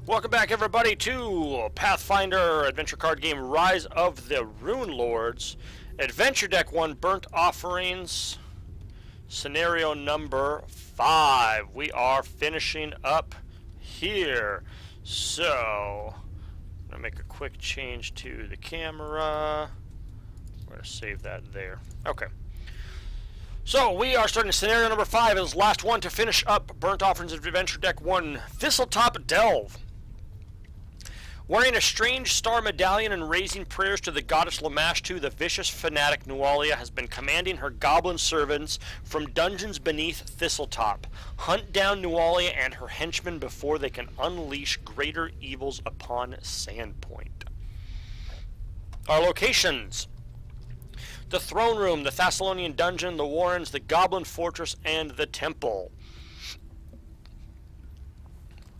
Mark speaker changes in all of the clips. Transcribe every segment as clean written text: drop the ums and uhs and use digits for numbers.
Speaker 1: Welcome back, everybody, to Pathfinder adventure card game Rise of the Runelords. Adventure Deck 1, Burnt Offerings, scenario number 5. We are finishing up here. So, I'm going to make a quick change to the camera. We're going to save that there. Okay. So, we are starting scenario number 5 as last one to finish up Burnt Offerings of Adventure Deck 1, Thistletop Delve. Wearing a strange star medallion and raising prayers to the goddess Lamashtu, the vicious fanatic Nualia has been commanding her goblin servants from dungeons beneath Thistletop. Hunt down Nualia and her henchmen before they can unleash greater evils upon Sandpoint. Our locations: the Throne Room, the Thessalonian Dungeon, the Warrens, the Goblin Fortress, and the Temple.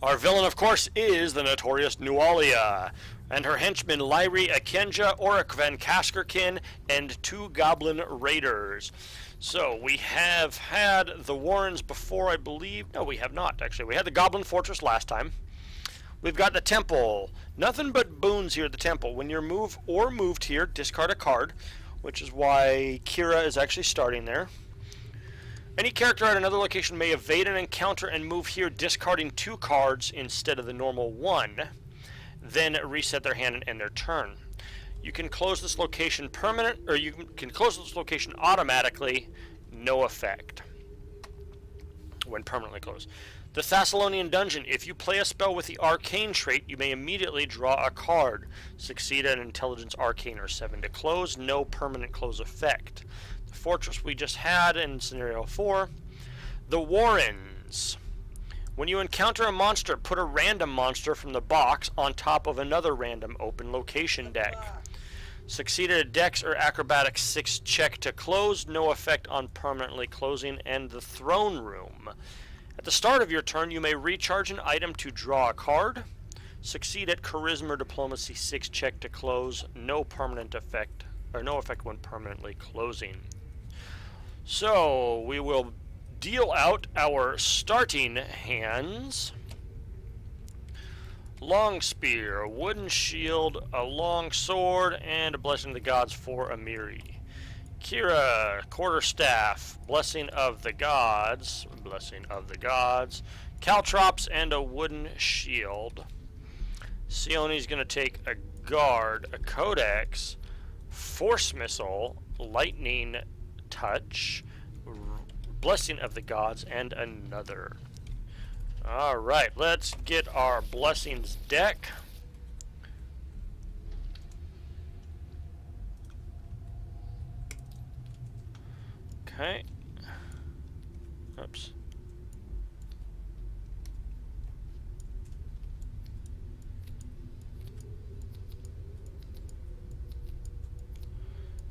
Speaker 1: Our villain, of course, is the notorious Nualia, and her henchmen Lyri, Akenja, Oric Van Kaskerkin, and 2 Goblin Raiders. So, we have had the Warrens before, I believe. No, we have not, actually. We had the Goblin Fortress last time. We've got the Temple. Nothing but boons here at the Temple. When you're moved here, discard a card, which is why Kira is actually starting there. Any character at another location may evade an encounter and move here, discarding 2 cards instead of the normal 1. Then reset their hand and end their turn. You can close this location you can close this location automatically, no effect when permanently closed. The Thessalonian Dungeon. If you play a spell with the Arcane trait, you may immediately draw a card. Succeed at Intelligence Arcane or 7 to close, no permanent close effect. Fortress we just had in scenario 4. The Warrens. When you encounter a monster, put a random monster from the box on top of another random open location deck. Succeed at a Dex or Acrobatics 6 check to close, no effect on permanently closing. And the Throne Room. At the start of your turn, you may recharge an item to draw a card. Succeed at Charisma or Diplomacy 6 check to close, no permanent effect, or no effect when permanently closing. So, we will deal out our starting hands. Long spear, a wooden shield, a long sword, and a blessing of the gods for Amiri. Kira, quarterstaff, blessing of the gods, caltrops, and a wooden shield. Sione's going to take a guard, a codex, force missile, lightning touch, blessing of the gods, and another. Alright, let's get our blessings deck. Okay. Oops.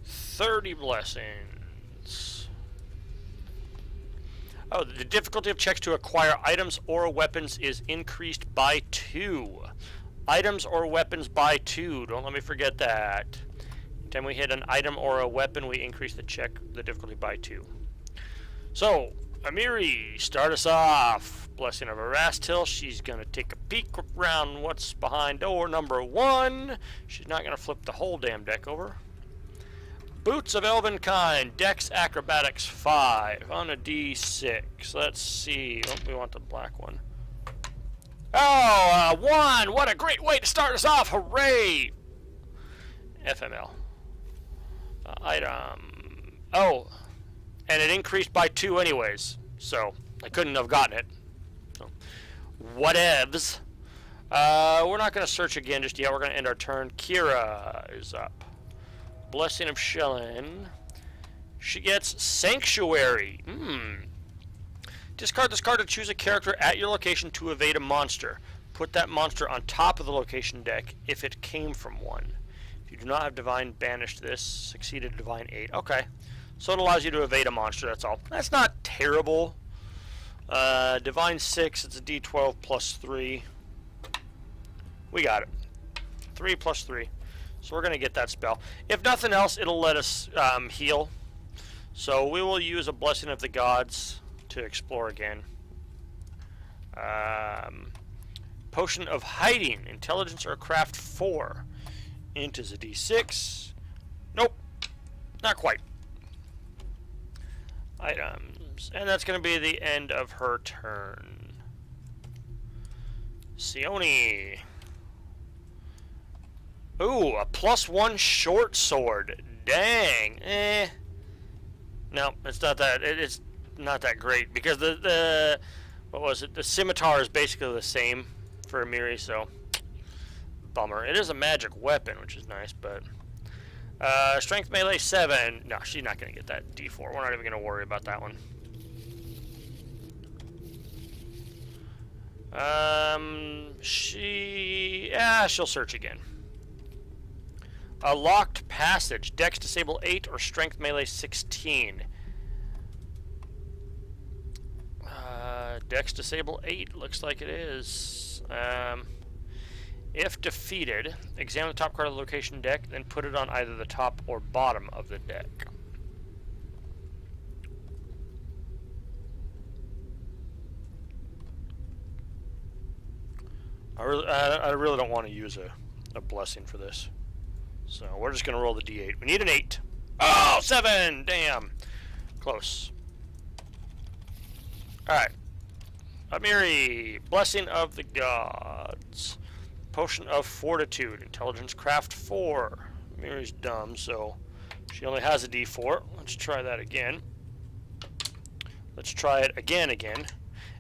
Speaker 1: $30 blessings. Oh, the difficulty of checks to acquire items or weapons is increased by 2. Items or weapons by 2. Don't let me forget that. Anytime we hit an item or a weapon, we increase the difficulty by 2. So, Amiri, start us off. Blessing of Erastil. She's going to take a peek around what's behind door number 1. She's not going to flip the whole damn deck over. Boots of Elvenkind, Dex Acrobatics 5 on a D6. Let's see. Oh, we want the black one. Oh, 1! What a great way to start us off! Hooray! FML. Item. Oh, and it increased by 2 anyways, so I couldn't have gotten it. So, whatevs. We're not going to search again just yet. We're going to end our turn. Kira is up. Blessing of Shellen. She gets Sanctuary. Discard this card to choose a character at your location to evade a monster. Put that monster on top of the location deck if it came from one. If you do not have Divine, banish this. Succeeded Divine 8. Okay. So it allows you to evade a monster, that's all. That's not terrible. Divine 6, it's a D12 plus 3. We got it. 3 plus 3. So we're going to get that spell. If nothing else, it'll let us heal. So we will use a Blessing of the Gods to explore again. Potion of Hiding, Intelligence or Craft 4. Int is a D6. Nope, not quite. Items, and that's going to be the end of her turn. Sione. Ooh, a +1 short sword. Dang. No, it's not that. It's not that great because the what was it? The scimitar is basically the same for Amiri, so bummer. It is a magic weapon, which is nice, but strength melee 7. No, she's not gonna get that D4. We're not even gonna worry about that one. She'll search again. A locked passage. Dex disable 8 or strength melee 16. Dex disable 8. Looks like it is. If defeated, examine the top card of the location deck, then put it on either the top or bottom of the deck. I really don't want to use a blessing for this. So we're just going to roll the D8. We need an 8. Oh, 7! Damn. Close. Alright. Amiri. Blessing of the Gods. Potion of Fortitude. Intelligence Craft 4. Amiri's dumb, so she only has a D4. Let's try that again. Let's try it again.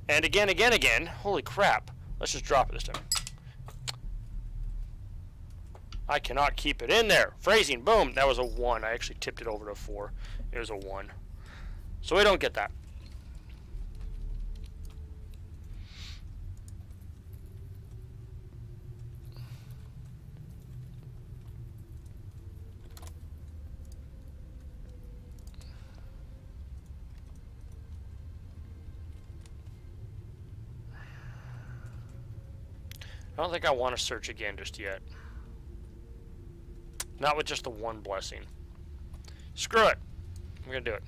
Speaker 1: And again. Holy crap. Let's just drop it this time. I cannot keep it in there. Phrasing, boom. That was a 1. I actually tipped it over to a 4. It was a 1. So we don't get that. I don't think I want to search again just yet. Not with just the 1 blessing. Screw it. I'm going to do it.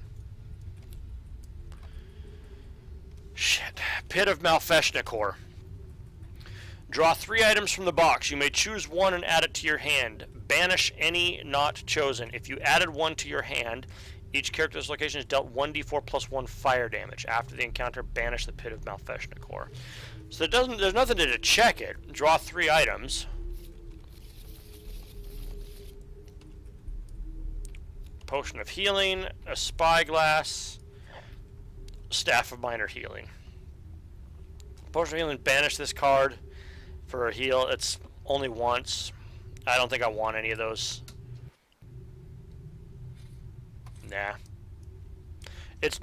Speaker 1: Shit. Pit of Malfeshnikor. Draw 3 items from the box. You may choose 1 and add it to your hand. Banish any not chosen. If you added 1 to your hand, each character's location is dealt 1d4 plus 1 fire damage. After the encounter, banish the Pit of Malfeshnikor. So there's nothing to check it. Draw 3 items. Potion of Healing, a Spyglass, Staff of Minor Healing. Potion of Healing, banish this card for a heal. It's only once. I don't think I want any of those. Nah. It's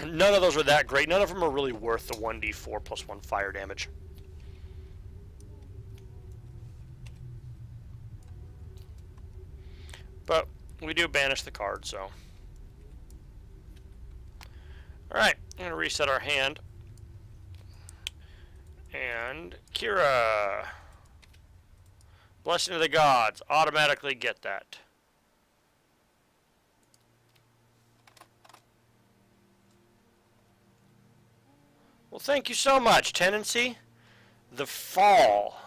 Speaker 1: none of those are that great. None of them are really worth the 1d4 plus 1 fire damage. But we do banish the card, so. Alright, I'm going to reset our hand. And Kira. Blessing of the Gods. Automatically get that. Well, thank you so much, Tenancy. The Fall.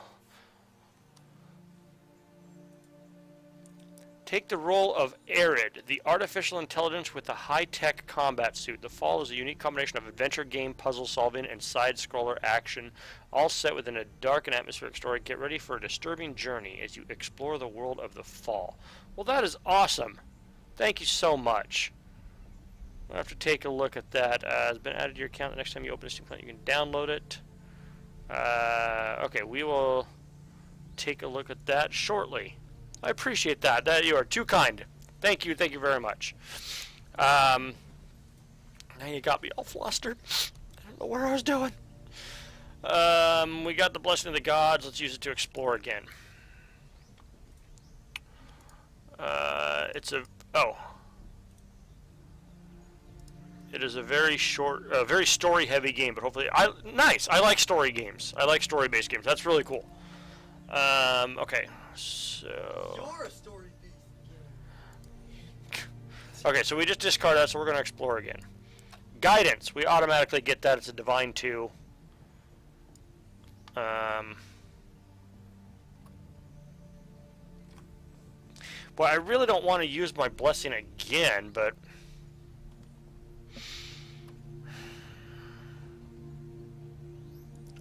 Speaker 1: Take the role of Arid, the artificial intelligence with the high-tech combat suit. The Fall is a unique combination of adventure game, puzzle solving, and side-scroller action, all set within a dark and atmospheric story. Get ready for a disturbing journey as you explore the world of the Fall. Well, that is awesome. Thank you so much. I'll have to take a look at that. It's been added to your account. The next time you open a Steam account, you can download it. Okay, we will take a look at that shortly. I appreciate that. You are too kind. Thank you very much. Now you got me all flustered. I don't know where I was doing. We got the Blessing of the Gods. Let's use it to explore again. It is a very short, very story-heavy game, but hopefully, nice. I like story games. I like story-based games. That's really cool. Okay, so.
Speaker 2: You're a story beast.
Speaker 1: Okay, so we just discard that, so we're going to explore again. Guidance. We automatically get that. It's a Divine 2. Well, I really don't want to use my blessing again, but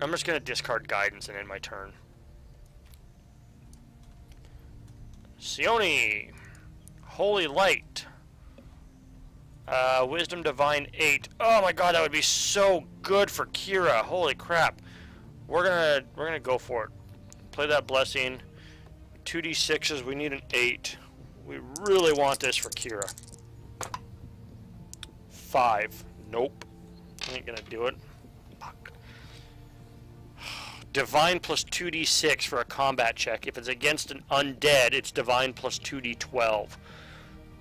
Speaker 1: I'm just going to discard guidance and end my turn. Sione, Holy Light, Wisdom Divine 8. Oh my god, that would be so good for Kira. Holy crap. We're gonna go for it. Play that blessing. 2d6s, we need an 8. We really want this for Kira. 5. Nope. Ain't gonna do it. Fuck. Divine plus 2d6 for a combat check. If it's against an undead, it's Divine plus 2d12.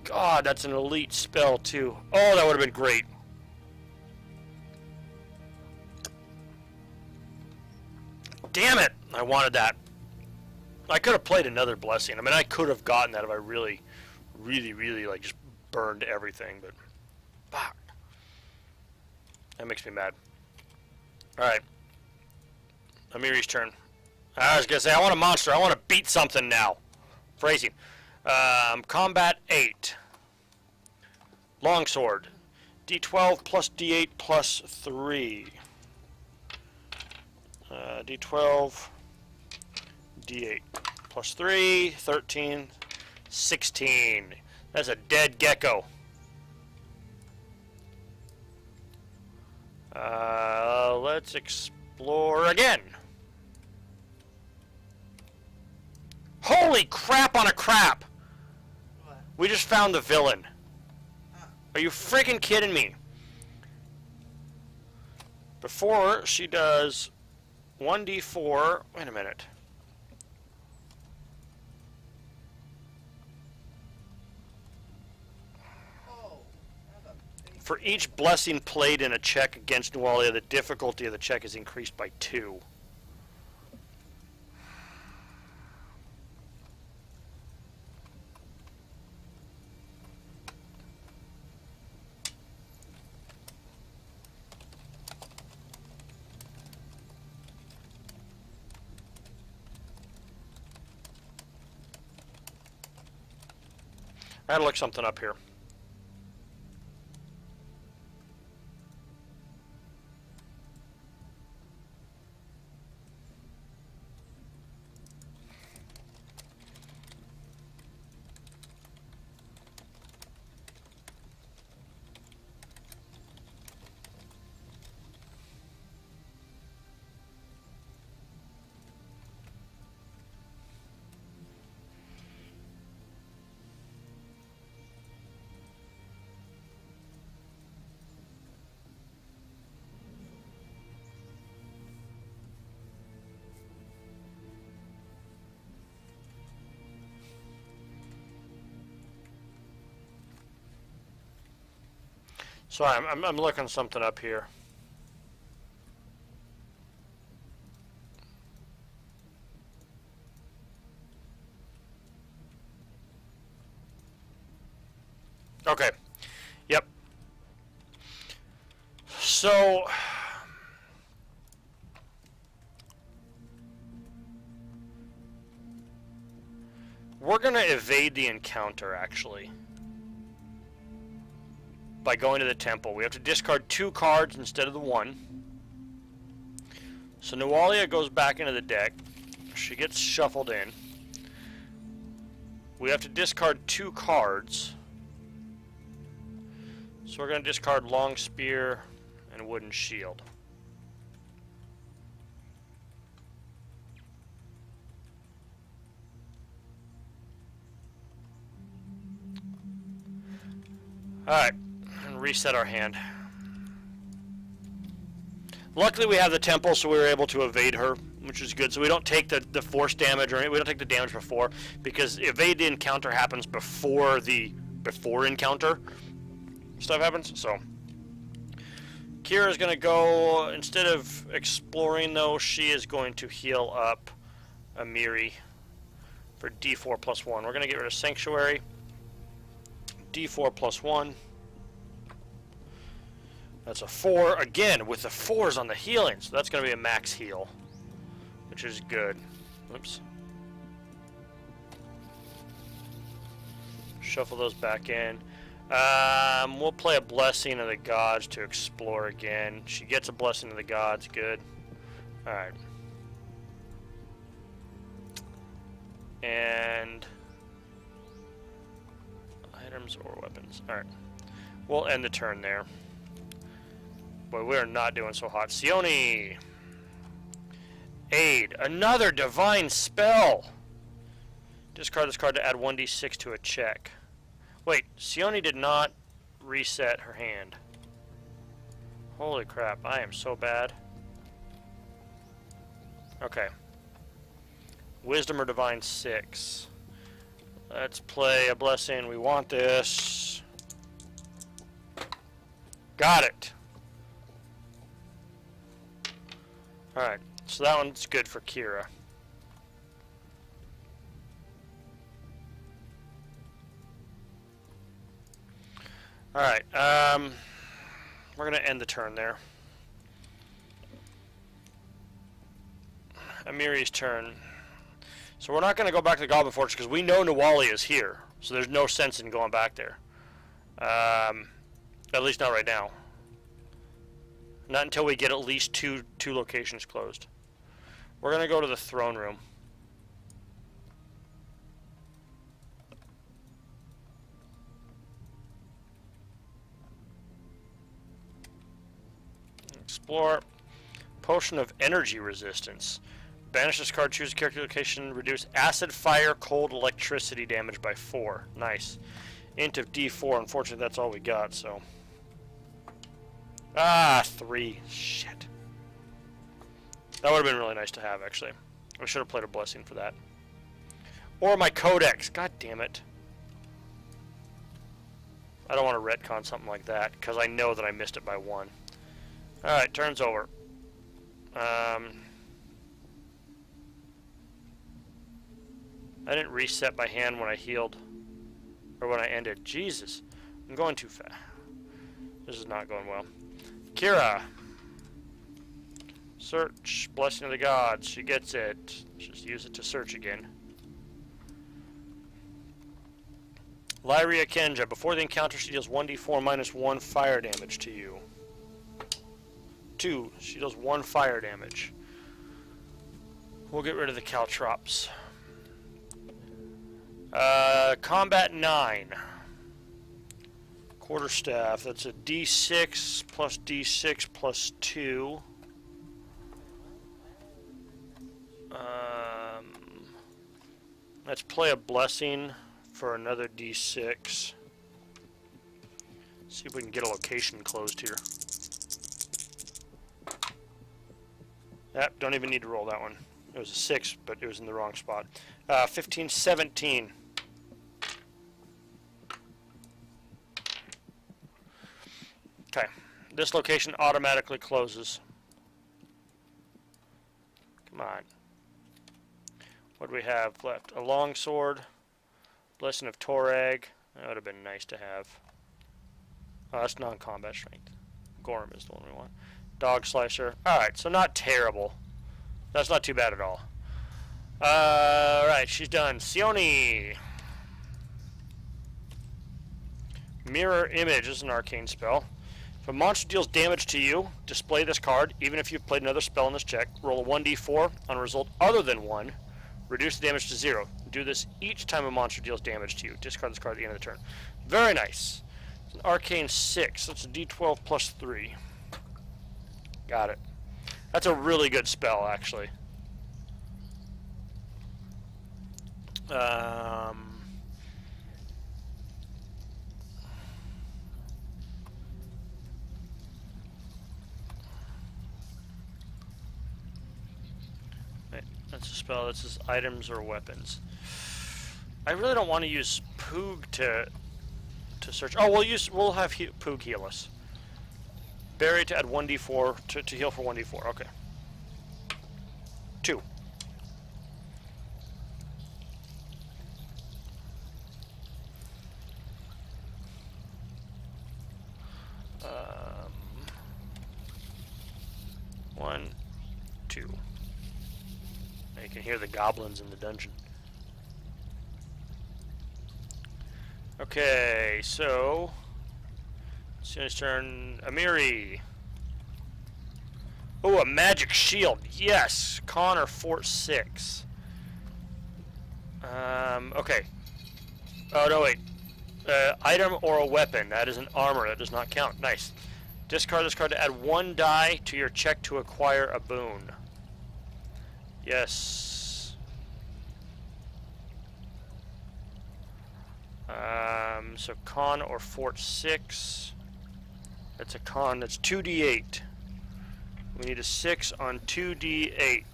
Speaker 1: God, that's an elite spell, too. Oh, that would have been great. Damn it! I wanted that. I could have played another blessing. I mean, I could have gotten that if I really, like, just burned everything, but fuck. That makes me mad. Alright. Amiri's turn. I was gonna say, I want a monster. I want to beat something now. Phrasing. Combat 8. Longsword. D12 plus D8 plus 3. D12, D8 plus 3, 13, 16. That's a dead gecko. Let's explore again. Holy crap on a crap!
Speaker 2: What?
Speaker 1: We just found the villain. Are you freaking kidding me? Before she does 1d4, wait a minute. For each blessing played in a check against Nualia, the difficulty of the check is increased by 2. I had to look something up here. So I'm looking something up here. Okay. Yep. So we're going to evade the encounter, actually, by going to the temple. We have to discard 2 cards instead of the 1. So Nualia goes back into the deck. She gets shuffled in. We have to discard 2 cards. So we're going to discard Long Spear and Wooden Shield. Alright, and reset our hand. Luckily we have the temple, so we were able to evade her, which is good. So we don't take the force damage, or we don't take the damage before, because evade the encounter happens before the encounter stuff happens. So Kira's gonna go, instead of exploring though, she is going to heal up Amiri for D4 plus 1. We're gonna get rid of Sanctuary. D4 plus 1. That's a 4 again with the 4s on the healing, so that's gonna be a max heal. which is good. Oops. Shuffle those back in. We'll play a Blessing of the Gods to explore again. She gets a Blessing of the Gods. Good. Alright. And items or weapons. Alright. We'll end the turn there. Boy, we are not doing so hot. Sione! Aid. Another divine spell! Discard this card to add 1d6 to a check. Wait, Sione did not reset her hand. Holy crap, I am so bad. Okay. Wisdom or Divine 6. Let's play a Blessing. We want this. Got it. Alright, so that one's good for Kira. Alright, we're going to end the turn there. Amiri's turn. So we're not going to go back to the Goblin Fortress because we know Nualia is here. So there's no sense in going back there. At least not right now. Not until we get at least two locations closed. We're going to go to the throne room. Explore. Potion of Energy Resistance. Banish this card, choose a character location, reduce acid, fire, cold, electricity damage by 4. Nice. Int of D4. Unfortunately, that's all we got, so. Ah, 3. Shit. That would have been really nice to have, actually. I should have played a Blessing for that. Or my Codex. God damn it. I don't want to retcon something like that, because I know that I missed it by 1. Alright, turn's over. I didn't reset my hand when I healed. Or when I ended. Jesus. I'm going too fast. This is not going well. Kira. Search. Blessing of the Gods. She gets it. Just use it to search again. Lyria Kenja. Before the encounter, she deals 1d4 minus 1 fire damage to you. 2. She does 1 fire damage. We'll get rid of the Caltrops. Combat 9. Quarterstaff. That's a d6 plus d6 plus 2. Let's play a Blessing for another d6. See if we can get a location closed here. Yep, don't even need to roll that one. It was a 6, but it was in the wrong spot. 15, 17. Okay, this location automatically closes. Come on. What do we have left? A longsword, Blessing of Torag. That would have been nice to have. Oh, that's non-combat strength. Gorm is the one we want. Dog Slicer. Alright, so not terrible. That's not too bad at all. Alright, she's done. Sione. Mirror Image is an arcane spell. If a monster deals damage to you, display this card. Even if you've played another spell in this check, roll a 1d4 on a result other than 1. Reduce the damage to 0. Do this each time a monster deals damage to you. Discard this card at the end of the turn. Very nice. It's an arcane 6. That's a d12 plus 3. Got it. That's a really good spell, actually. That's a spell. This is items or weapons. I really don't want to use Poog to search. Oh, we'll have Poog heal us. Bury to add 1d4 to heal for 1d4. Okay. 2. One, 2. You can hear the goblins in the dungeon. Okay, so Sion's turn. Amiri. Oh, a magic shield. Yes. Con or Fort 6. Okay. Oh, no, wait. Item or a weapon. That is an armor. That does not count. Nice. Discard this card to add 1 die to your check to acquire a boon. Yes. So con or Fort 6. That's a con. That's 2d8. We need a 6 on 2d8.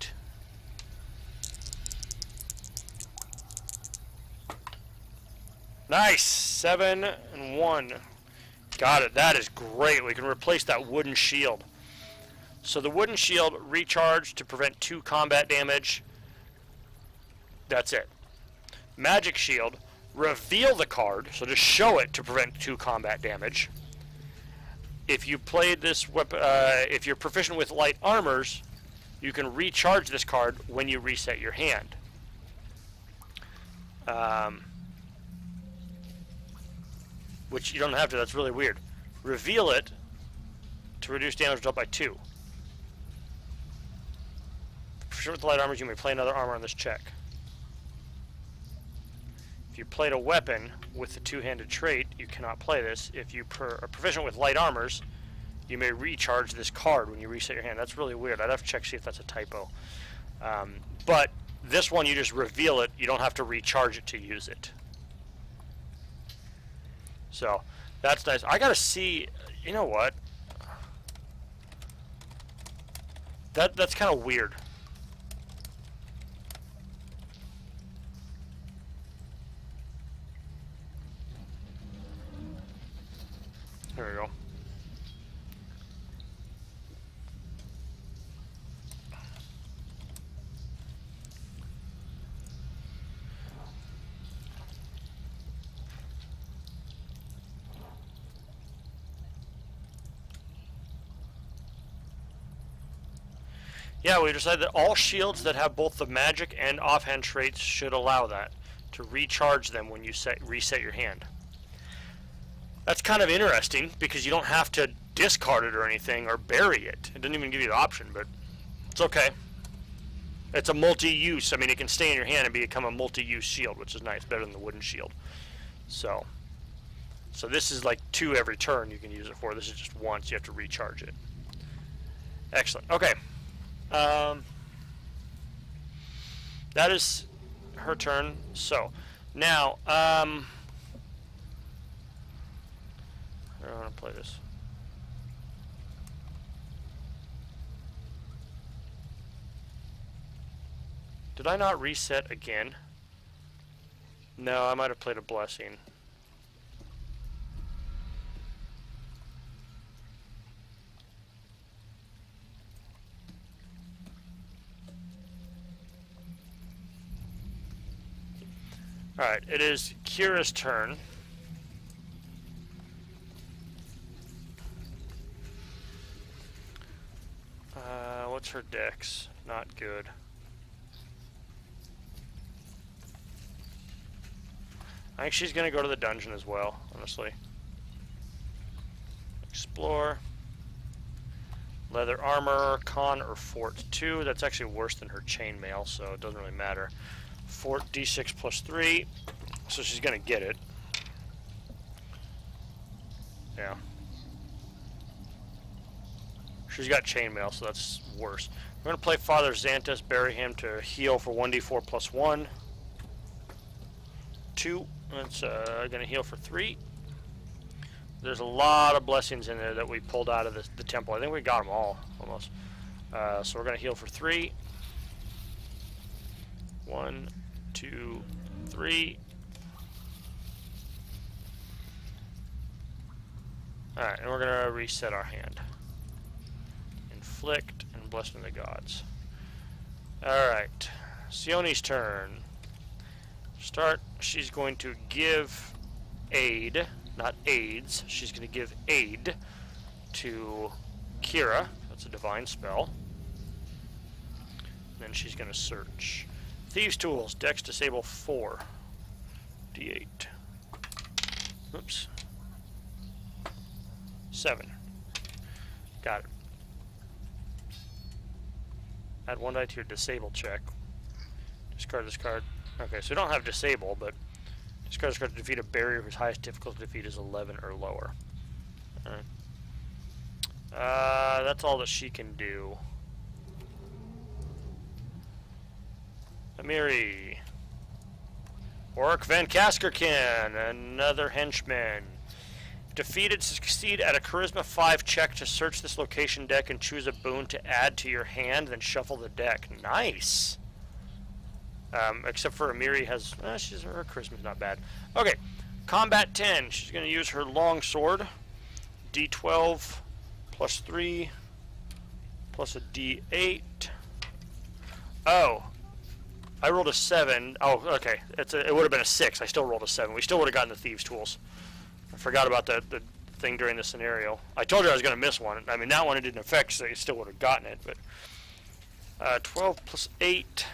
Speaker 1: Nice! 7 and 1. Got it. That is great. We can replace that wooden shield. So the wooden shield, recharge to prevent 2 combat damage. That's it. Magic shield, reveal the card, so just show it to prevent 2 combat damage. If you played this weapon, if you're proficient with light armors, you can recharge this card when you reset your hand. Which you don't have to, that's really weird. Reveal it to reduce damage dealt by 2. Proficient with light armors, you may play another armor on this check. If you played a weapon with the 2-handed trait, you cannot play this. If you are proficient with light armors, you may recharge this card when you reset your hand. That's really weird. I'd have to check see if that's a typo. But this one, you just reveal it. You don't have to recharge it to use it. So that's nice. I gotta see. You know what? That's kind of weird. There we go. Yeah, we decided that all shields that have both the magic and offhand traits should allow that, to recharge them when you reset your hand. That's kind of interesting, because you don't have to discard it or anything, or bury it. It doesn't even give you the option, but it's okay. It's a multi-use. I mean, it can stay in your hand and become a multi-use shield, which is nice, better than the wooden shield. So this is like 2 every turn you can use it for. This is just once. You have to recharge it. Excellent. Okay. That is her turn. So now, I want to play this. Did I not reset again? No, I might have played a blessing. Alright, it is Kira's turn. What's her dex? Not good. I think she's going to go to the dungeon as well, honestly. Explore. Leather armor, con or fort 2. That's actually worse than her chainmail, so it doesn't really matter. Fort d6 plus 3. So she's going to get it. Yeah. She's got chainmail, so that's worse. We're going to play Father Xanthus, bury him to heal for 1d4 plus 1. 2. That's going to heal for 3. There's a lot of blessings in there that we pulled out of the temple. I think we got them all, almost. So we're going to heal for 3. 1, 2, 3. Alright, and we're going to reset our hand. Inflict and Blessing of the Gods. Alright, Sione's turn. Start, she's going to give aid, not aids, she's going to give aid to Kira. That's a divine spell. Then she's going to search. Thieves' Tools, Dex disable 4. D8. Oops. 7. Got it. Add 1 die to your disable check. Discard this card. Okay, so you don't have disable, but discard this card to defeat a barrier whose highest difficulty defeat is 11 or lower. Alright. That's all that she can do. Amiri. Orc Van Kaskerkin, another henchman. Defeated, succeed at a Charisma 5 check to search this location deck and choose a boon to add to your hand, then shuffle the deck. Nice! Except for Amiri has... her Charisma's not bad. Okay, Combat 10. She's going to use her long sword. D12 plus 3 plus a D8. Oh. I rolled a 7. Oh, okay. It would have been a 6. I still rolled a 7. We still would have gotten the Thieves' Tools. I forgot about the thing during the scenario. I told you I was going to miss one. I mean, that one it didn't affect, so you still would have gotten it. But 12 plus 8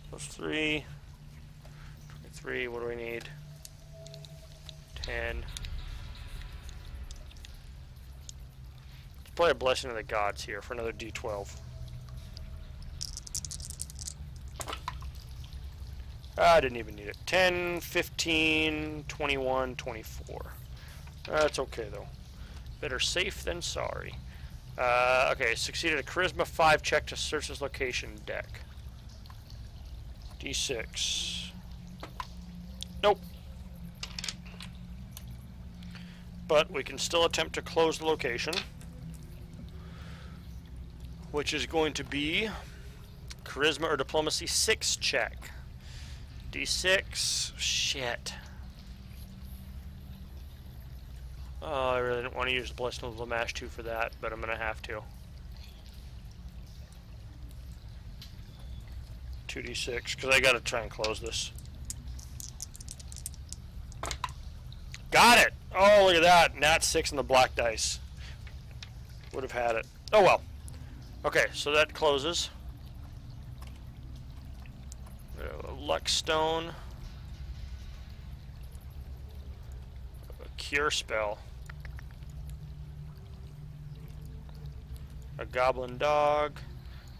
Speaker 1: plus 3. 23. What do we need? 10. Let's play a Blessing of the Gods here for another D12. I didn't even need it. 10, 15, 21, 24. That's okay, though. Better safe than sorry. Okay, succeeded a Charisma 5 check to search this location deck. D6. Nope. But we can still attempt to close the location, which is going to be Charisma or Diplomacy 6 check. D6. Shit. Oh, I really didn't want to use the Blessing of Lamash 2 for that, but I'm going to have to. 2d6, because I got to try and close this. Got it! Oh, look at that. Nat 6 in the black dice. Would have had it. Oh, well. Okay, so that closes. Luck Stone. A Cure Spell. A Goblin Dog.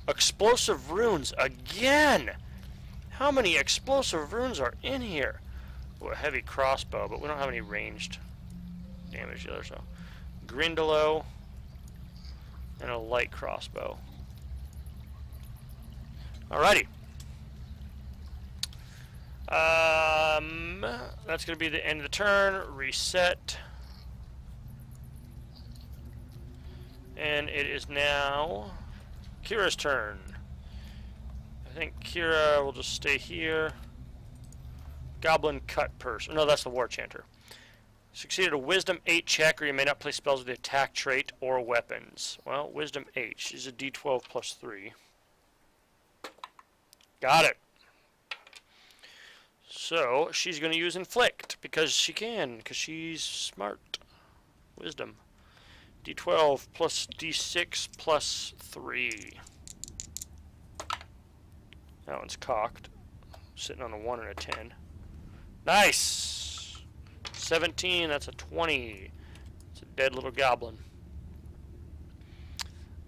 Speaker 1: Explosive Runes again! How many explosive runes are in here? Ooh, a Heavy Crossbow, but we don't have any ranged damage either, so. Grindelow. And a Light Crossbow. Alrighty. That's going to be the end of the turn. Reset. And it is now Kira's turn. I think Kira will just stay here. Goblin Cut Purse. No, that's the War Chanter. Succeeded a Wisdom 8 check, or you may not play spells with the attack trait or weapons. Well, Wisdom 8. She's a D12 plus 3. Got it. So, she's going to use Inflict, because she can, because she's smart. Wisdom. D12 plus D6 plus 3. That one's cocked. Sitting on a 1 and a 10. Nice! 17, that's a 20. It's a dead little goblin.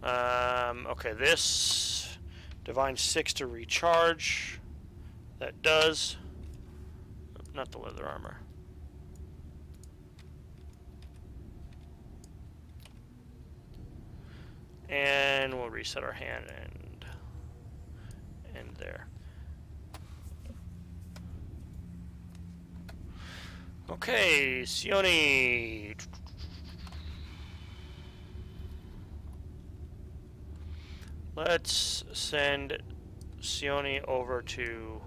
Speaker 1: Okay, this. Divine 6 to recharge. That does. Not the leather armor. And we'll reset our hand and end there. Okay, Sione. Let's send Sione over to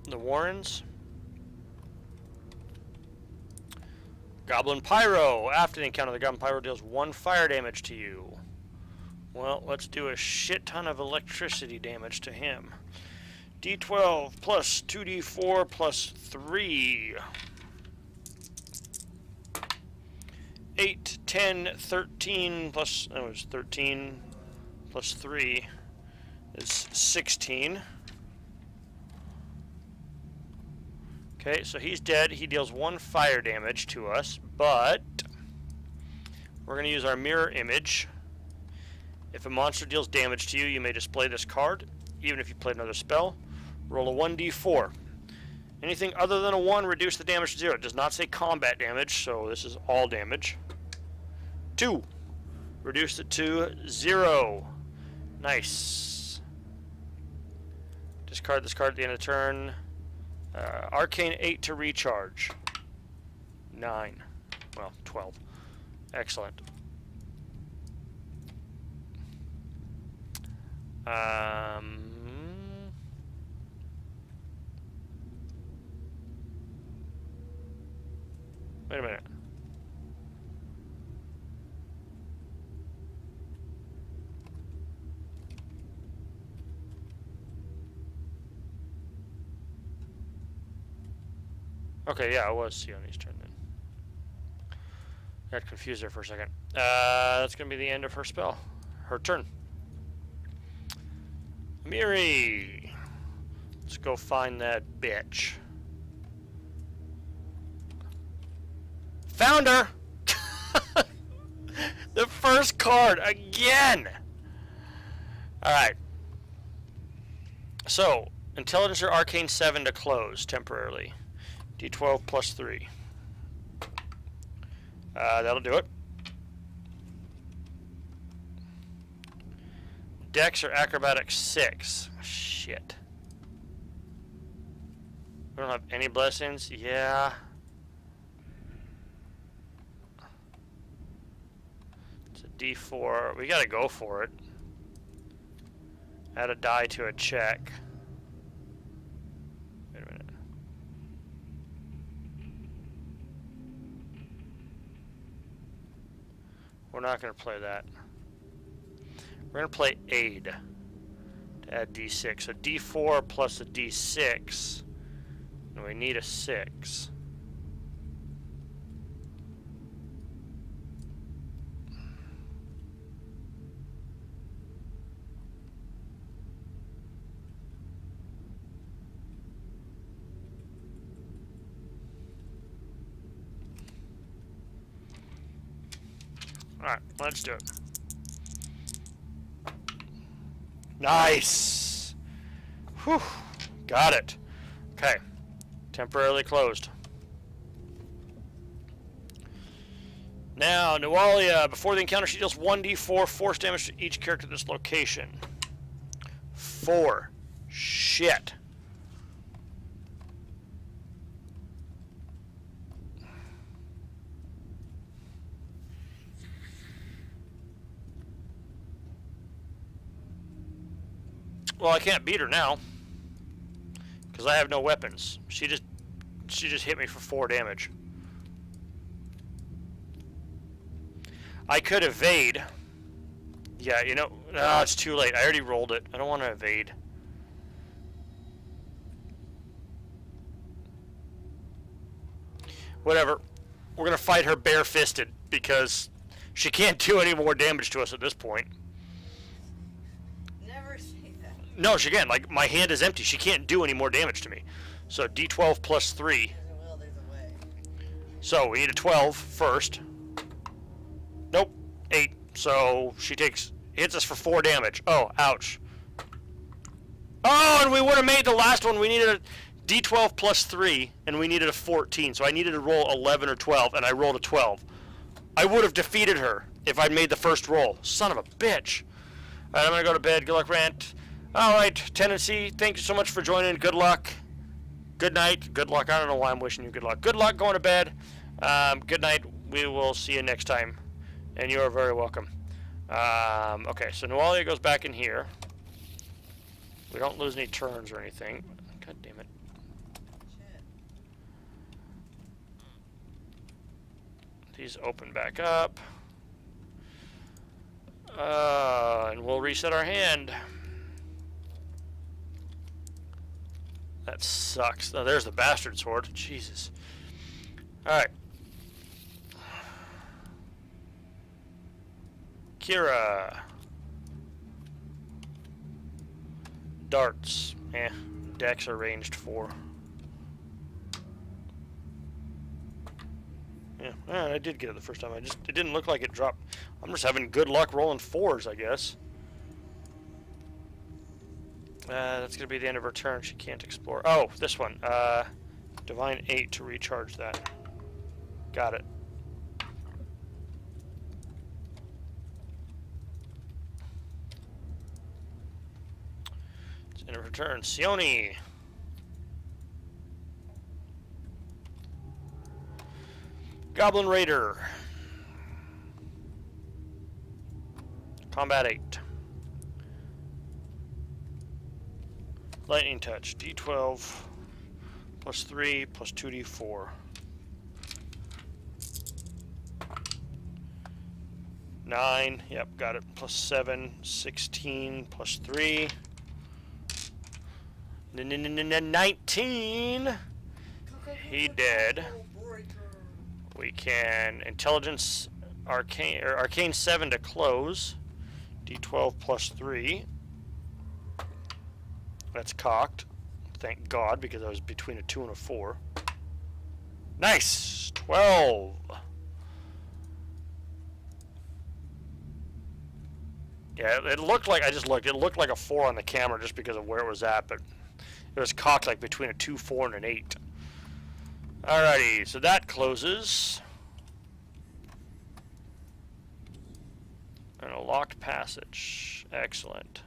Speaker 1: the Warrens. Goblin Pyro. After the encounter, the Goblin Pyro deals 1 fire damage to you. Well, let's do a shit ton of electricity damage to him. D12 plus 2d4 plus 3. 8, 10, 13 plus, that was 13 plus 3 is 16. Okay, so he's dead. He deals 1 fire damage to us, but we're going to use our mirror image. If a monster deals damage to you, you may display this card, even if you played another spell. Roll a 1d4. Anything other than a 1, reduce the damage to 0. It does not say combat damage, so this is all damage. 2. Reduce it to 0. Nice. Discard this card at the end of the turn. Arcane 8 to recharge. 9. Well, 12. Excellent. Wait a minute. Okay, yeah, I was Sione's turn then. Got confused there for a second. That's gonna be the end of her spell. Her turn. Miri! Let's go find that bitch. Found her! The first card again! Alright. So, Intelligence or Arcane 7 to close temporarily. D12 plus 3. That'll do it. Dex or Acrobatics 6. Shit. We don't have any blessings? Yeah. It's a D4. We gotta go for it. Add a die to a check. Wait a minute. We're not gonna play that. We're going to play Aid to add D6. So D4 plus a D6. And we need a 6. Alright, let's do it. Nice! Whew. Got it. Okay. Temporarily closed. Now, Nualia. Before the encounter, she deals 1d4 force damage to each character at this location. 4. Shit. Well, I can't beat her now because I have no weapons. She just hit me for 4 damage. I could evade. Yeah, you know, no, it's too late. I already rolled it. I don't want to evade. Whatever. We're gonna fight her bare-fisted because she can't do any more damage to us at this point. No, she can't. Like, my hand is empty. She can't do any more damage to me. So, D12 plus 3. So, we need a 12 first. Nope. 8. So, she hits us for 4 damage. Oh, ouch. Oh, and we would have made the last one. We needed a D12 plus 3, and we needed a 14. So, I needed to roll 11 or 12, and I rolled a 12. I would have defeated her if I'd made the first roll. Son of a bitch. Alright, I'm going to go to bed. Good luck, Rant. Alright, Tendency, thank you so much for joining. Good luck. Good night. Good luck. I don't know why I'm wishing you good luck. Good luck going to bed. Good night. We will see you next time. And you are very welcome. Okay, so Nualia goes back in here. We don't lose any turns or anything. God damn it. These open back up. And we'll reset our hand. That sucks. Oh, there's the bastard sword. Jesus. Alright. Kira. Darts. Dex are ranged 4. Yeah, I did get it the first time. It didn't look like it dropped. I'm just having good luck rolling 4s, I guess. That's gonna be the end of her turn. She can't explore. Oh, this one. Divine 8 to recharge that. Got it. It's end of her turn. Sione. Goblin Raider. Combat 8. Lightning Touch. D12 plus 3 plus 2d4. 9. Yep, got it. Plus 7. 16 plus 3. 19. He dead. We can Intelligence Arcane 7 to close. D12 plus 3. That's cocked. Thank God, because I was between a 2 and a 4. Nice! 12. Yeah, it looked like, I just looked, it looked like a 4 on the camera just because of where it was at, but it was cocked like between a 2, 4, and an 8. Alrighty, so that closes. And a locked passage. Excellent.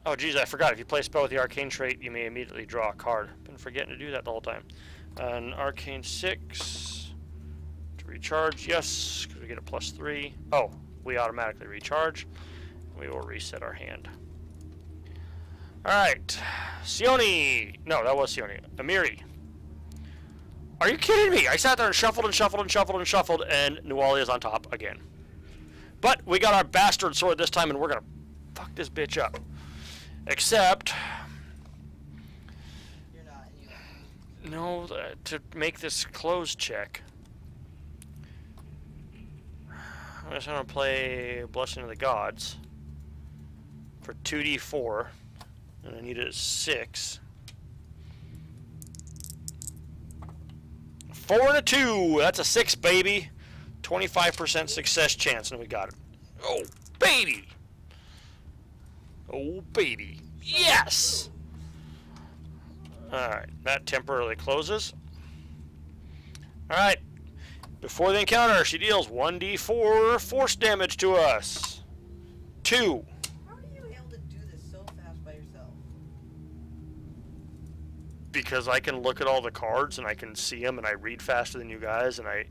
Speaker 1: Oh, geez, I forgot. If you play a spell with the Arcane trait, you may immediately draw a card. Been forgetting to do that the whole time. An Arcane 6 to recharge. Yes, because we get a plus 3. Oh, we automatically recharge. We will reset our hand. Alright. Sione. No, that was Sione. Amiri. Are you kidding me? I sat there and shuffled and shuffled and shuffled and shuffled, and Nualia's on top again. But we got our bastard sword this time, and we're going to fuck this bitch up. Except...
Speaker 2: You're not, you
Speaker 1: no, to make this close check. I'm just going to play Blessing of the Gods for 2d4. And I need a 6. 4 and a 2. That's a 6, baby. 25% success chance, and we got it. Oh, baby. Oh, baby. Yes! Alright, that temporarily closes. Alright. Before the encounter, she deals 1d4 force damage to us. 2.
Speaker 2: How are you able to do this so fast by yourself?
Speaker 1: Because I can look at all the cards and I can see them and I read faster than you guys, and I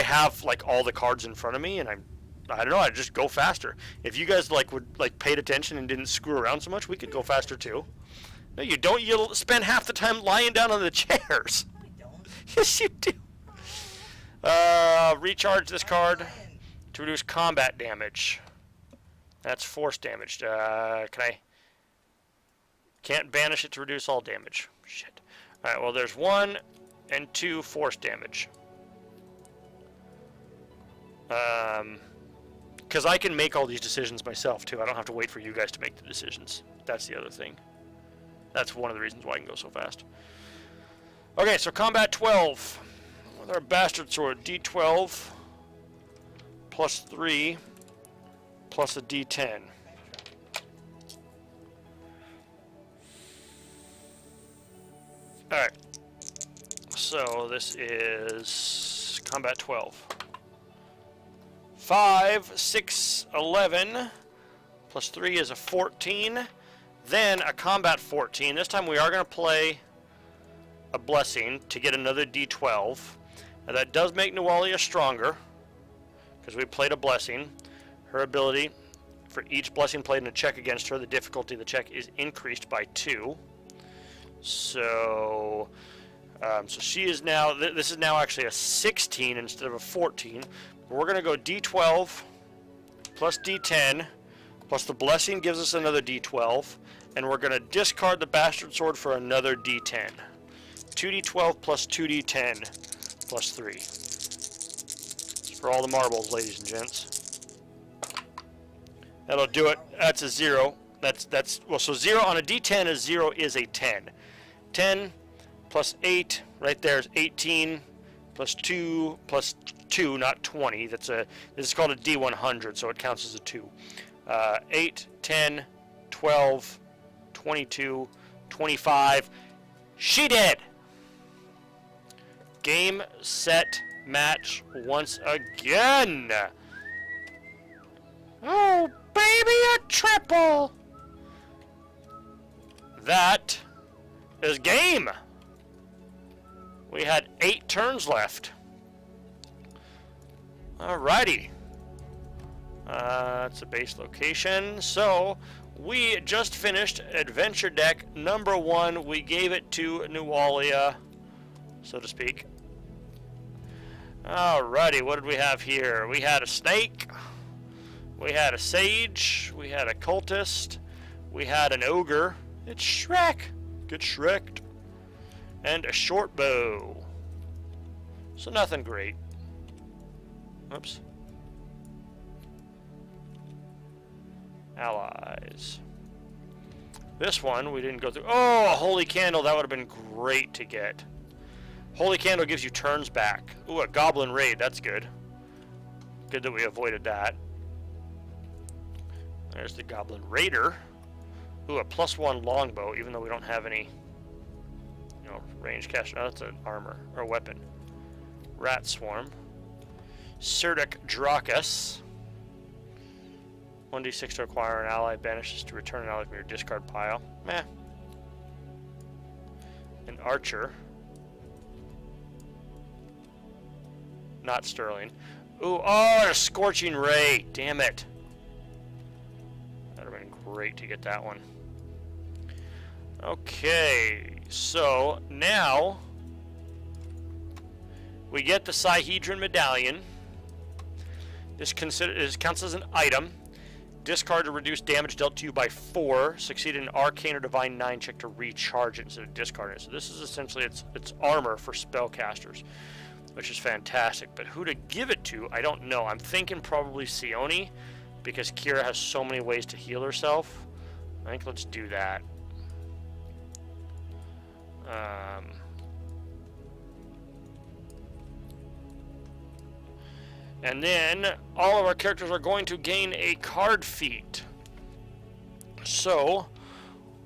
Speaker 1: have like all the cards in front of me, and I don't know, I just go faster. If you guys would paid attention and didn't screw around so much, we could go faster too. No, you don't. You'll spend half the time lying down on the chairs.
Speaker 2: No, I don't.
Speaker 1: Yes, you do. Recharge this card to reduce combat damage. That's force damage. Can't banish it to reduce all damage. Shit. Alright, well there's 1 and 2 force damage. Because I can make all these decisions myself too. I don't have to wait for you guys to make the decisions. That's the other thing. That's one of the reasons why I can go so fast. Okay, so combat 12. With our bastard sword, D12 plus 3 plus a D10. Alright, so this is combat 12. 5, 6, 11, plus 3 is a 14, then a combat 14. This time we are going to play a blessing to get another D12. Now that does make Nualia stronger, because we played a blessing. Her ability, for each blessing played in a check against her, the difficulty of the check is increased by 2. So, so she is now, this is now actually a 16 instead of a 14. We're going to go D12 plus D10 plus the blessing gives us another D12, and we're going to discard the bastard sword for another D10. 2D12 plus 2D10 plus 3. for all the marbles, ladies and gents. That'll do it. That's a 0. That's well, so 0 on a D10 is 0 is a 10. 10 plus 8, right there is 18, plus 2, not 20. This is called a D100, so it counts as a 2. 8, 10, 12, 22, 25. She did! Game, set, match once again. Oh, baby, a triple! That is game. We had 8 turns left. Alrighty. That's a base location. So, we just finished Adventure Deck number 1. We gave it to Nualia, so to speak. Alrighty, what did we have here? We had a snake. We had a sage. We had a cultist. We had an ogre. It's Shrek. Get Shrek'd. And a short bow. So nothing great. Oops. Allies. This one we didn't go through. Oh, a holy candle. That would have been great to get. Holy candle gives you turns back. Ooh, a Goblin Raid. That's good. Good that we avoided that. There's the Goblin Raider. Ooh, a +1 longbow, even though we don't have any, range cast. Oh, that's an armor, or weapon. Rat Swarm. Sirdic Dracus. 1d6 to acquire an ally, banishes to return an ally from your discard pile. Meh. An Archer. Not Sterling. Ooh, oh, a Scorching Ray. Damn it. That would have been great to get that one. Okay, so now we get the Sidehedron Medallion. This counts as an item. Discard to reduce damage dealt to you by 4. Succeed in an Arcane or Divine 9 check to recharge it instead of discarding it. So this is essentially its armor for spellcasters, which is fantastic. But who to give it to, I don't know. I'm thinking probably Sione, because Kira has so many ways to heal herself. I think let's do that. And then all of our characters are going to gain a card feat. So,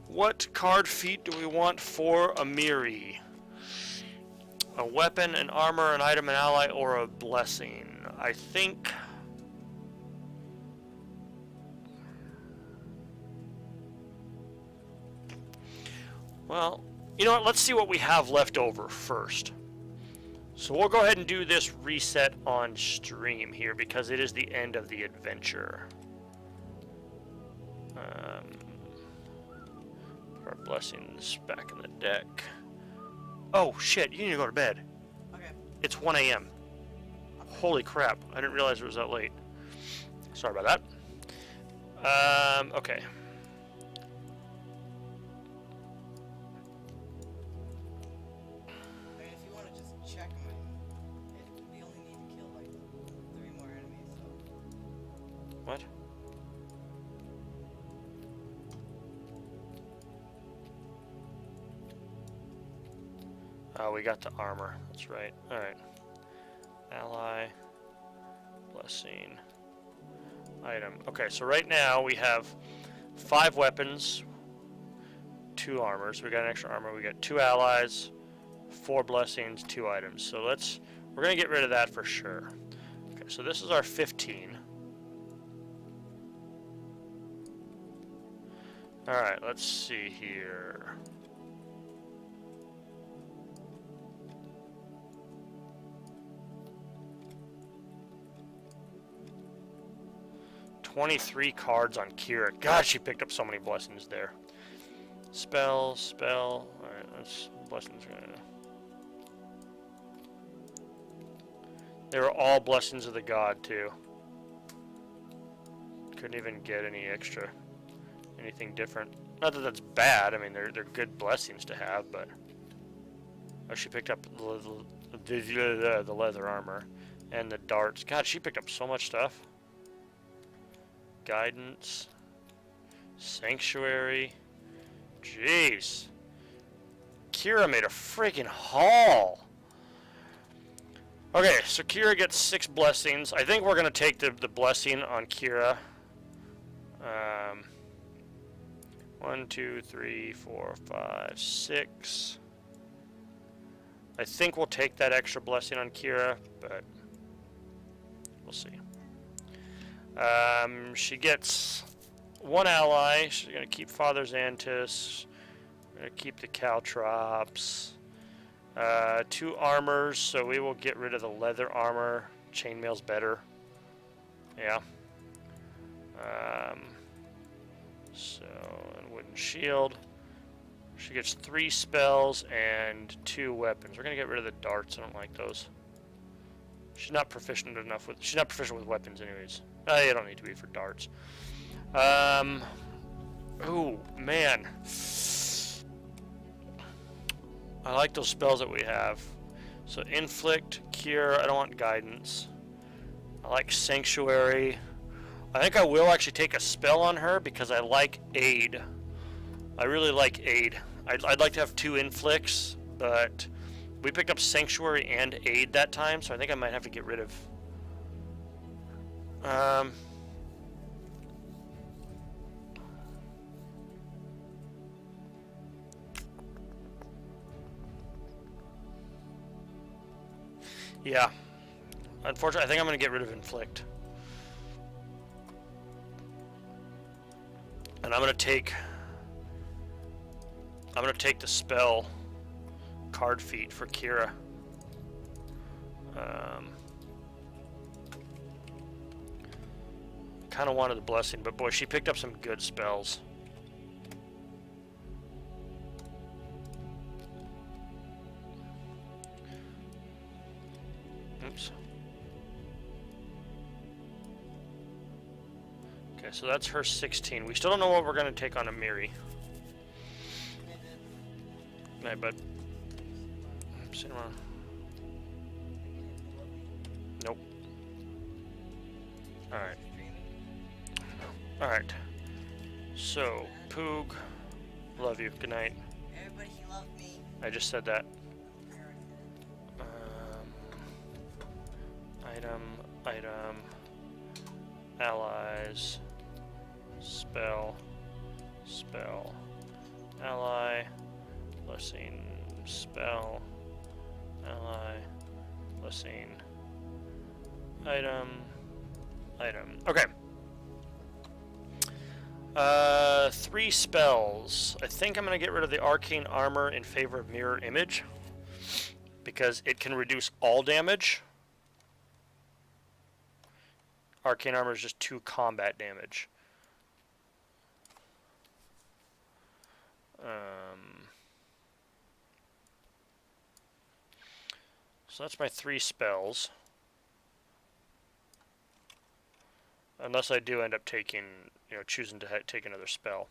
Speaker 1: what card feat do we want for Amiri? A weapon, an armor, an item, an ally, or a blessing? I think... Well, you know what? Let's see what we have left over first. So we'll go ahead and do this reset on stream here because it is the end of the adventure. Put our blessings back in the deck. Oh shit, you need to go to bed.
Speaker 2: Okay.
Speaker 1: It's 1 a.m. Holy crap, I didn't realize it was that late. Sorry about that. Okay. What? Oh, we got the armor. That's right. Alright. Ally. Blessing. Item. Okay, so right now we have 5 weapons, 2 armors. We got an extra armor. We got 2 allies, 4 blessings, 2 items. So we're going to get rid of that for sure. Okay, so this is our 15. Alright, let's see here. $23 cards on Kira. God, she picked up so many blessings there. Spell. Alright, that's blessings. They were all blessings of the god, too. Couldn't even get any extra. Anything different. Not that that's bad. I mean, they're good blessings to have, but... Oh, she picked up the leather armor And the darts. God, she picked up so much stuff. Guidance. Sanctuary. Jeez. Kira made a freaking haul. Okay, so Kira gets 6 blessings. I think we're going to take the blessing on Kira. 1, 2, 3, 4, 5, 6. I think we'll take that extra blessing on Kira, but we'll see. She gets 1 ally. She's going to keep Father's Antis. Going to keep the Caltrops. 2 armors, so we will get rid of the leather armor. Chainmail's better. Yeah. So, and wooden shield. She gets 3 spells and 2 weapons. We're gonna get rid of the darts. I don't like those. She's not proficient enough with. She's not proficient with weapons, anyways. You don't need to be for darts. Oh man. I like those spells that we have. So inflict, cure. I don't want guidance. I like sanctuary. I think I will actually take a spell on her because I like aid. I really like aid. I'd like to have 2 inflicts, but we picked up sanctuary and aid that time, so I think I might have to get rid of. Yeah. Unfortunately, I think I'm going to get rid of inflict. And I'm going to take the spell card feat for Kira. Kind of wanted the blessing, but boy, she picked up some good spells. Oops. Okay, so that's her 16. We still don't know what we're going to take on Amiri. Good night, bud. Sit around. Nope. Alright. Alright. So, Poog, love you. Good night.
Speaker 2: Everybody loves me.
Speaker 1: I just said that. Item, allies, spell, ally, blessing, spell, ally, blessing, item. Okay. 3 spells. I think I'm going to get rid of the arcane armor in favor of mirror image because it can reduce all damage. Arcane armor is just 2 combat damage. So that's my 3 spells. Unless I do end up taking, choosing to take another spell.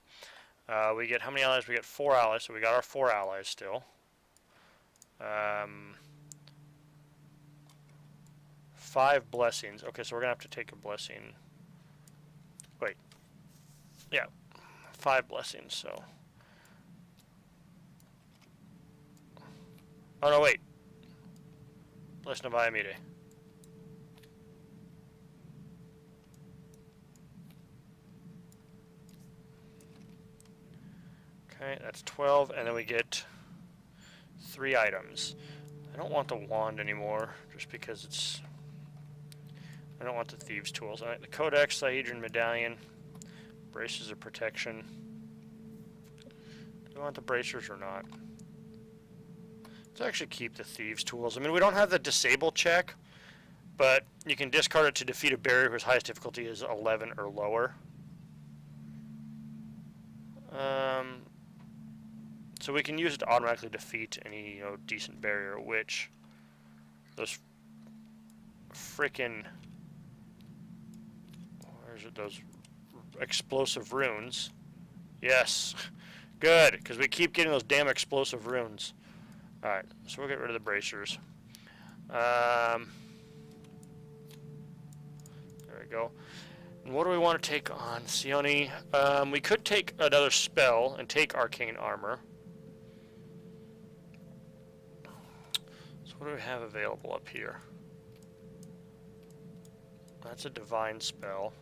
Speaker 1: We get how many allies? We get 4 allies, so we got our 4 allies still. 5 blessings. Okay, so we're gonna have to take a blessing. Wait. Yeah. 5 blessings, so. Oh no, wait. Blessing of Iamide. Okay, that's 12, and then we get 3 items. I don't want the wand anymore, just because it's. I don't want the thieves' tools. All right, the Codex, Sihedron Medallion, braces of protection. Do I want the bracers or not? Let's actually keep the thieves' tools. I mean, we don't have the disable check, but you can discard it to defeat a barrier whose highest difficulty is 11 or lower. So we can use it to automatically defeat any decent barrier, which those frickin' those explosive runes. Yes, good, because we keep getting those damn explosive runes. Alright, so we'll get rid of the bracers. we go. And what do we want to take on Sione? We could take another spell and take Arcane Armor. So what do we have available up here? That's a Divine spell.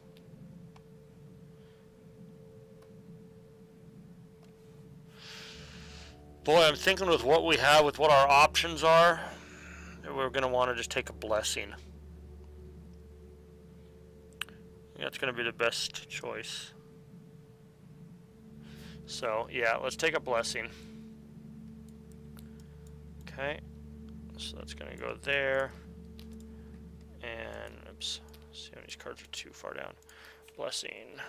Speaker 1: Boy, I'm thinking with what we have, with what our options are, that we're going to want to just take a Blessing. That's going to be the best choice. So, yeah, let's take a Blessing. Okay. So that's going to go there. And, oops. See, these cards are too far down. Blessing.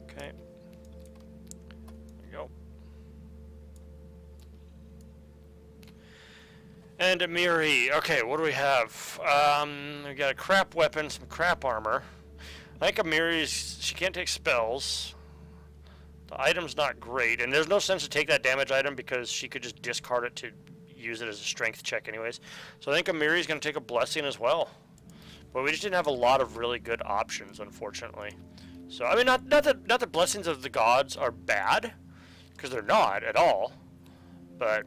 Speaker 1: Okay. There we go. And Amiri. Okay, what do we have? We got a crap weapon, some crap armor. I think Amiri's, she can't take spells. The item's not great, and there's no sense to take that damage item because she could just discard it to use it as a strength check anyways. So I think Amiri's going to take a Blessing as well. But we just didn't have a lot of really good options, unfortunately. So, I mean, not that Blessings of the Gods are bad, because they're not at all. But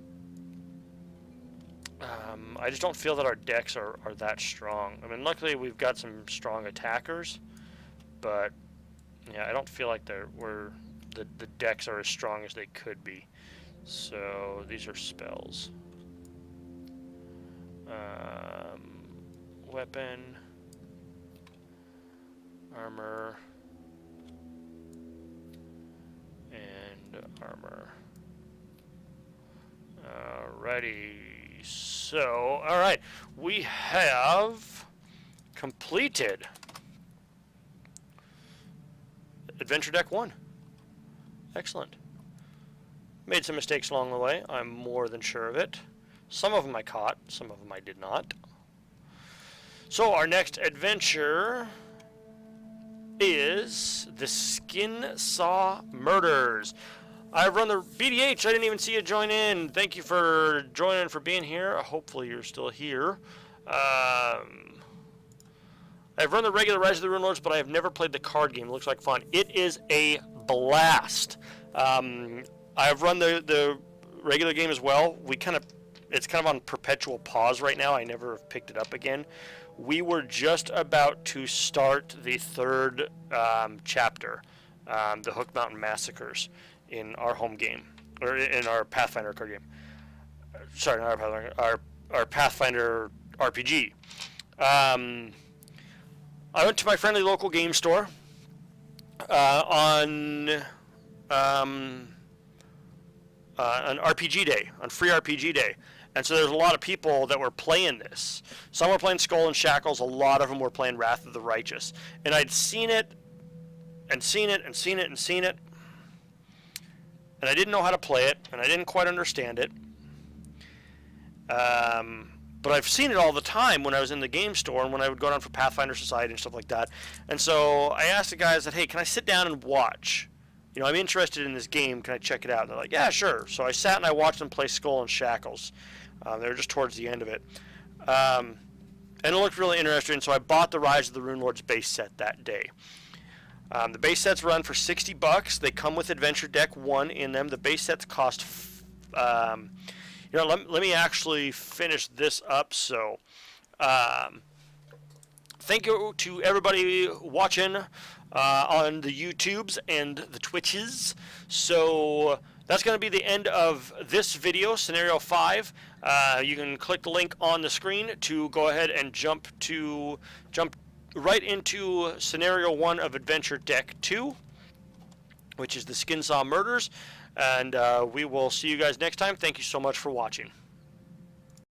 Speaker 1: I just don't feel that our decks are that strong. I mean, luckily we've got some strong attackers, but yeah, I don't feel like the decks are as strong as they could be. So these are spells. Weapon, armor, and armor. Alrighty. So, alright, we have completed Adventure Deck 1. Excellent. Made some mistakes along the way. I'm more than sure of it. Some of them I caught, some of them I did not. So our next adventure is the Skin Saw Murders. I've run the BDH. I didn't even see you join in. Thank you for joining, for being here. Hopefully you're still here. I've run the regular Rise of the Runelords, but I have never played the card game. It looks like fun. It is a blast. I've run the regular game as well. It's kind of on perpetual pause right now. I never have picked it up again. We were just about to start the third chapter, the Hook Mountain Massacres, in our home game, or in our Pathfinder card game. Sorry, not our Pathfinder, our Pathfinder RPG. I went to my friendly local game store on RPG Day, on free RPG Day. And so there's a lot of people that were playing this. Some were playing Skull and Shackles. A lot of them were playing Wrath of the Righteous. And I'd seen it, and seen it, and seen it, and seen it. And I didn't know how to play it, and I didn't quite understand it. But I've seen it all the time when I was in the game store and when I would go down for Pathfinder Society and stuff like that. And so I asked the guys that, hey, can I sit down and watch? You know, I'm interested in this game. Can I check it out? And they're like, yeah, sure. So I sat and I watched them play Skull and Shackles. They were just towards the end of it. And it looked really interesting, so I bought the Rise of the Runelords base set that day. The base sets run for $60. They come with Adventure Deck 1 in them. The base sets cost... let me actually finish this up. So, thank you to everybody watching on the YouTubes and the Twitches. So that's going to be the end of this video, Scenario 5. You can click the link on the screen to go ahead and jump right into Scenario 1 of Adventure Deck 2, which is the Skin Saw Murders. And we will see you guys next time. Thank you so much for watching.